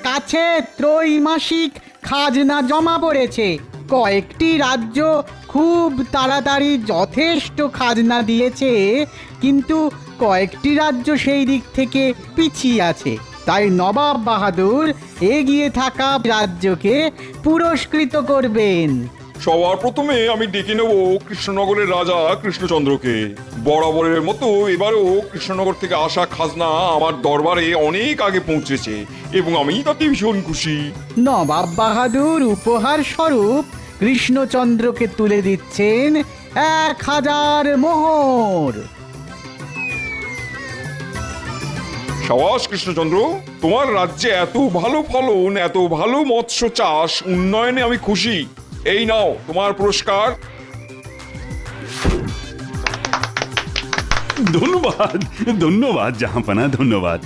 কাছে ত্রৈমাসিক খাজনা জমা পড়েছে। কয়েকটি রাজ্য খুব তাড়াতাড়ি যথেষ্ট খাজনা দিয়েছে, কিন্তু কয়েকটি রাজ্য সেই দিক থেকে পিছিয়ে আছে। তাই নবাব বাহাদুর এগিয়ে থাকা রাজ্যকে পুরস্কৃত করবেন। সবার প্রথমে আমি ডেকে নেব কৃষ্ণনগরের রাজা কৃষ্ণচন্দ্রকে। বরাবরের মতো এবারও কৃষ্ণনগর থেকে আসা খাজনা আমার দরবারে অনেক আগে পৌঁছেছে এবং আমি তাতে ভীষণ খুশি। নবাব বাহাদুর উপহার স্বরূপ কৃষ্ণচন্দ্রকে তুলে দিচ্ছেন 1000 মোহর। সাবাস কৃষ্ণচন্দ্র, তোমার রাজ্যে এত ভালো ফলন, এত ভালো মৎস্য চাষ, উন্নয়নে আমি খুশি। এই নাও তোমার পুরস্কার। ধন্যবাদ ধন্যবাদ জাহাপানা, ধন্যবাদ।